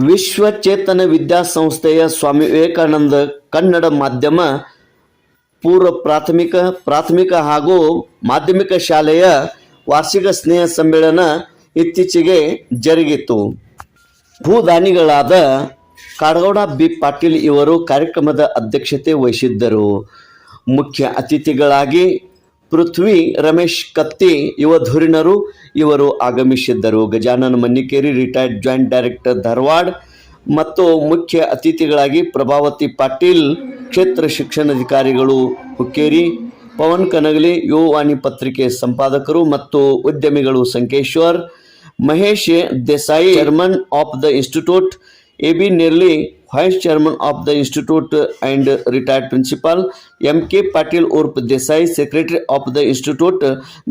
ವಿಶ್ವಚೇತನ ವಿದ್ಯಾಸಂಸ್ಥೆಯ ಸ್ವಾಮಿ ವಿವೇಕಾನಂದ ಕನ್ನಡ ಮಾಧ್ಯಮ ಪೂರ್ವ ಪ್ರಾಥಮಿಕ ಹಾಗೂ ಮಾಧ್ಯಮಿಕ ಶಾಲೆಯ ವಾರ್ಷಿಕ ಸ್ನೇಹ ಸಮ್ಮೇಳನ ಇತ್ತೀಚೆಗೆ ಜರುಗಿತು. ಭೂದಾನಿಗಳಾದ ಕಾಡಗೌಡ ಬಿ ಪಾಟೀಲ್ ಇವರು ಕಾರ್ಯಕ್ರಮದ ಅಧ್ಯಕ್ಷತೆ ವಹಿಸಿದ್ದರು. ಮುಖ್ಯ ಅತಿಥಿಗಳಾಗಿ ಪೃಥ್ವಿ ರಮೇಶ್ ಕತ್ತಿ ಯುವಧುರೀಣರು ಇವರು ಆಗಮಿಸಿದ್ದರು. Gajanan Mannikeri retired joint director Dharwad ಮತ್ತು ಮುಖ್ಯ ಅತಿಥಿಗಳಾಗಿ ಪ್ರಭಾವತಿ ಪಾಟೀಲ್ ಕ್ಷೇತ್ರ ಶಿಕ್ಷಣಾಧಿಕಾರಿಗಳು ಹುಕ್ಕೇರಿ, ಪವನ್ ಕನಗಲಿ ಯುವವಾಣಿ ಪತ್ರಿಕೆ ಸಂಪಾದಕರು ಮತ್ತು ಉದ್ಯಮಿಗಳು Sankeshwar, Mahesh Desai chairman of the institute, AB Nerli Vice Chairman of the Institute and retired Principal, M.K. Patil Urp Desai, Secretary of the Institute,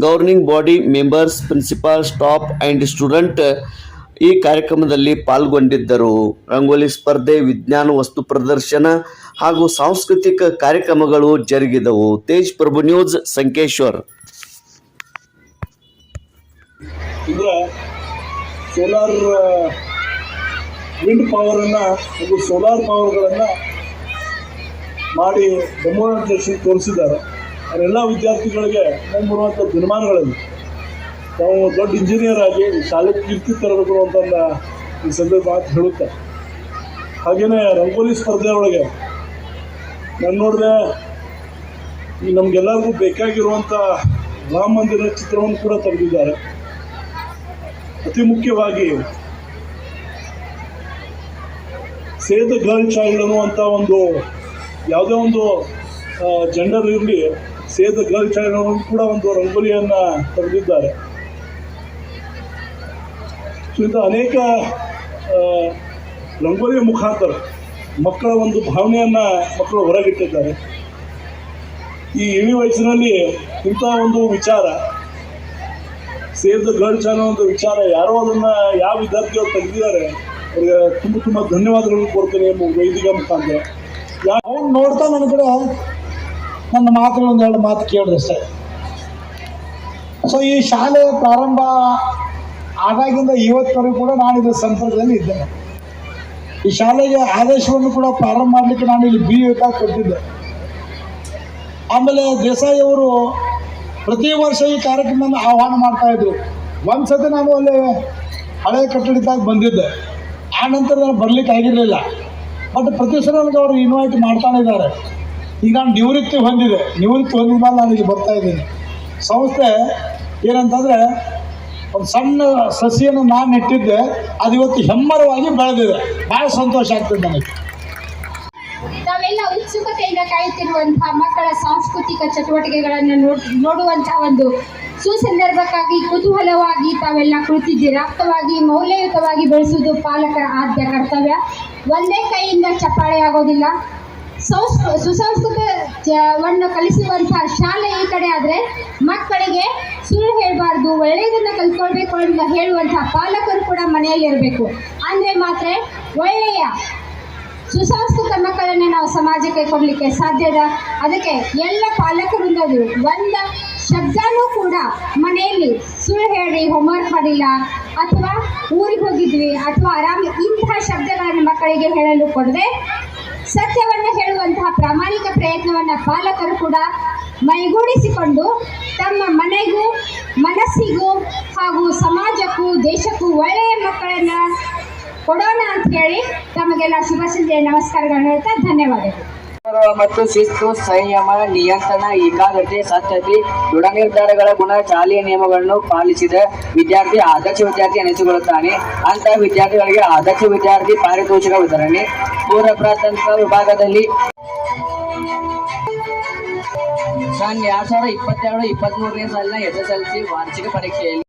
Governing Body Members, Principal, Staff and Student ಈ ಕಾರ್ಯಕ್ರಮದಲ್ಲಿ ಪಾಲ್ಗೊಂಡಿದ್ದರು. ರಂಗೋಲಿ ಸ್ಪರ್ಧೆ, ವಿಜ್ಞಾನ ವಸ್ತು ಪ್ರದರ್ಶನ ಹಾಗೂ ಸಾಂಸ್ಕೃತಿಕ ಕಾರ್ಯಕ್ರಮಗಳು ಜರುಗಿದವು. ತೇಜ್ ಪ್ರಭು ನ್ಯೂಸ್, ಸಂಕೇಶ್ವರ್. ಸೋಲಾರ್ ವಿಂಡ್ ಪವರನ್ನು ಹಾಗೂ ಸೋಲಾರ್ ಪವರ್ಗಳನ್ನು ಮಾಡಿ ಡೆಮೋನ್ಸ್ಟ್ರೇಷನ್ ತೋರಿಸಿದ್ದಾರೆ. ಅವರೆಲ್ಲ ವಿದ್ಯಾರ್ಥಿಗಳಿಗೆ ಮುಂಬರುವಂಥ ದಿನಮಾನಗಳಲ್ಲಿ ನಾವು ದೊಡ್ಡ ಇಂಜಿನಿಯರ್ ಆಗಿ ಶಾಲೆಗೆ ಕೀರ್ತಿ ತರಬೇಕು ಅಂತ ಈ ಸಂದರ್ಭ ಮಾತು ಹೇಳುತ್ತಾರೆ. ಹಾಗೆಯೇ ರಂಗೋಲಿ ಸ್ಪರ್ಧೆ ಒಳಗೆ ನಾನು ನೋಡಿದೆ, ಈ ನಮಗೆಲ್ಲರಿಗೂ ಬೇಕಾಗಿರುವಂಥ ರಾಮ ಮಂದಿರ ಚಿತ್ರವನ್ನು ಕೂಡ ತೆಗೆದಿದ್ದಾರೆ. ಅತಿ ಮುಖ್ಯವಾಗಿ ಸೇವ್ ದ ಗರ್ಲ್ ಚೈಲ್ಡ್ ಅನ್ನುವಂಥ ಒಂದು ಯಾವುದೇ ಒಂದು ಜೆಂಡರ್ ಇರಲಿ, ಸೇವ್ ದ ಗರ್ಲ್ ಚೈಲ್ಡ್ ಅನ್ನೋದು ಕೂಡ ಒಂದು ರಂಗೋಲಿಯನ್ನು ತೆಗೆದಿದ್ದಾರೆ. ಸೊ ಇಂಥ ಅನೇಕ ರಂಗೋಲಿಯ ಮುಖಾಂತರ ಮಕ್ಕಳ ಒಂದು ಭಾವನೆಯನ್ನು ಮಕ್ಕಳು ಹೊರಗಿಟ್ಟಿದ್ದಾರೆ. ಈ ಇಳಿ ವಯಸ್ಸಿನಲ್ಲಿ ಇಂಥ ಒಂದು ವಿಚಾರ, ಸೇವ್ ದ ಗರ್ಲ್ ಚೈಲ್ಡ್ ಒಂದು ವಿಚಾರ, ಯಾರೋ ಅದನ್ನು ಯಾವ ವಿದ್ಯಾರ್ಥಿಗಳು ತೆಗೆದಿದ್ದಾರೆ ಅವ್ರಿಗೆ ತುಂಬ ಧನ್ಯವಾದಗಳನ್ನು ಕೊಡ್ತೇನೆ ವೇದಿಕೆ ಮುಖಾಂತರ. ಅವ್ನು ನೋಡ್ತಾ ನನ್ನ ಕಡೆ ನನ್ನ ಮಾತುಗಳು ಒಂದೆರಡು ಮಾತು ಕೇಳಿದಷ್ಟೇ. ಸೊ ಈ ಶಾಲೆ ಪ್ರಾರಂಭ ಆದಾಗಿಂದ ಇವತ್ತವರೆಗೂ ಕೂಡ ನಾನು ಇದರ ಸಂಪರ್ಕದಲ್ಲಿ ಇದ್ದೇನೆ. ಈ ಶಾಲೆಗೆ ಆದೇಶವನ್ನು ಕೂಡ ಪ್ರಾರಂಭ ಮಾಡಲಿಕ್ಕೆ ನಾನು ಇಲ್ಲಿ BA ಕೊಟ್ಟಿದ್ದೆ. ಆಮೇಲೆ ದೇಸಾಯಿ ಅವರು ಪ್ರತಿ ವರ್ಷ ಈ ಕಾರ್ಯಕ್ರಮವನ್ನು ಆಹ್ವಾನ ಮಾಡ್ತಾಯಿದ್ರು. ಒಂದು ಸತಿ ನಾನು ಅಲ್ಲಿ ಹಳೆಯ ಕಟ್ಟಡದಾಗ ಬಂದಿದ್ದೆ, ಆ ನಂತರ ನಾನು ಬರಲಿಕ್ಕೆ ಆಗಿರಲಿಲ್ಲ. ಬಟ್ ಪ್ರತಿ ಸಲ ನನಗೆ ಅವರು ಇನ್ವೈಟ್ ಮಾಡ್ತಾನೆ ಇದ್ದಾರೆ. ಈಗ ನಾನು ನಿವೃತ್ತಿ ಹೊಂದಿದ ಮೇಲೆ ನಾನು ಇಲ್ಲಿ ಬರ್ತಾಯಿದ್ದೀನಿ. ಸಂಸ್ಥೆ ಏನಂತಂದರೆ ಒಂದು ಸಣ್ಣ ಸಸಿಯನ್ನು ನಾನು ನೆಟ್ಟಿದ್ದೆ, ಅದು ಇವತ್ತು ಹೆಮ್ಮರವಾಗಿ ಬೆಳೆದಿದೆ. ಭಾಳ ಸಂತೋಷ ಆಗ್ತದೆ ನನಗೆ. ನಾವೆಲ್ಲ ಉತ್ಸುಕತೆಯಿಂದ ಕಾಯುತ್ತಿರುವಂತಹ ಮಕ್ಕಳ ಸಾಂಸ್ಕೃತಿಕ ಚಟುವಟಿಕೆಗಳನ್ನು ನೋಡುವಂತಹ ಒಂದು ಸುಸಂದರ್ಭಕ್ಕಾಗಿ ಕುತೂಹಲವಾಗಿ ತಾವೆಲ್ಲ ಕುಳಿತಿದ್ದೀರಾ. ರಕ್ತವಾಗಿ ಮೌಲ್ಯಯುತವಾಗಿ ಬೆಳೆಸುವುದು ಪಾಲಕರ ಆದ್ಯ ಕರ್ತವ್ಯ. ಒಂದೇ ಕೈಯಿಂದ ಚಪ್ಪಾಳೆ ಆಗೋದಿಲ್ಲ. ಸುಸಂಸ್ಕೃತವನ್ನು ಕಲಿಸುವಂತಹ ಶಾಲೆ ಈ ಕಡೆ ಆದರೆ ಮಕ್ಕಳಿಗೆ ಸುಳ್ಳು ಹೇಳಬಾರ್ದು, ಒಳ್ಳೆಯದನ್ನು ಕಲ್ತ್ಕೊಳ್ಬೇಕು ಅಂತ ಹೇಳುವಂತಹ ಪಾಲಕರು ಕೂಡ ಮನೆಯಲ್ಲಿ ಇರಬೇಕು. ಅಂದರೆ ಮಾತ್ರ ಒಳ್ಳೆಯ ಸುಸಂಸ್ಕೃತ ಮಕ್ಕಳನ್ನು ನಾವು ಸಮಾಜಕ್ಕೆ ಕೊಡಲಿಕ್ಕೆ ಸಾಧ್ಯದ. ಅದಕ್ಕೆ ಎಲ್ಲ ಪಾಲಕರಿಂದ ಒಂದು ಶಬ್ದನೂ ಕೂಡ ಮನೆಯಲ್ಲಿ ಸುಳ್ಳು ಹೇಳಿ ಹೋಮ್ವರ್ಕ್ ಮಾಡಿಲ್ಲ ಅಥವಾ ಊರಿಗೆ ಹೋಗಿದ್ವಿ ಅಥವಾ ಆರಾಮ ಇಂತಹ ಶಬ್ದಗಳನ್ನು ಮಕ್ಕಳಿಗೆ ಹೇಳಲು ಕೊಡದೆ ಸತ್ಯವನ್ನು ಹೇಳುವಂತಹ ಪ್ರಾಮಾಣಿಕ ಪ್ರಯತ್ನವನ್ನು ಪಾಲಕರು ಕೂಡ ಮೈಗೂಡಿಸಿಕೊಂಡು ತಮ್ಮ ಮನೆಗೂ ಮನಸ್ಸಿಗೂ ಹಾಗೂ ಸಮಾಜಕ್ಕೂ ದೇಶಕ್ಕೂ ಒಳ್ಳೆಯ ಮಕ್ಕಳನ್ನು ಕೊಡೋಣ ಅಂತ ಹೇಳಿ ತಮಗೆಲ್ಲ ಶುಭ ಸಂಜೆಯ ನಮಸ್ಕಾರಗಳನ್ನು ಹೇಳ್ತಾ ಧನ್ಯವಾದಗಳು. ಮತ್ತು ಶಿಸ್ತು, ಸಂಯಮ, ನಿಯಂತ್ರಣ, ಏಕಾಗ್ರತೆ, ಸತ್ಯತೆ, ದೃಢ ನಿರ್ಧಾರಗಳ ಗುಣ, ಶಾಲೆಯ ನಿಯಮಗಳನ್ನು ಪಾಲಿಸಿದ ವಿದ್ಯಾರ್ಥಿ ಆದರ್ಶ ವಿದ್ಯಾರ್ಥಿ ಎನಿಸಿಕೊಳ್ಳುತ್ತಾನೆ. ಅಂತಹ ವಿದ್ಯಾರ್ಥಿಗಳಿಗೆ ಆದರ್ಶ ವಿದ್ಯಾರ್ಥಿ ಪಾರಿತೋಷಕ ವಿತರಣೆ. ಪೂರ್ವ ಪ್ರಾಥಮಿಕ ವಿಭಾಗದಲ್ಲಿ 2022-23ನೇ ಸಾಲಿನ SSLC ವಾರ್ಷಿಕ ಪರೀಕ್ಷೆಯಲ್ಲಿ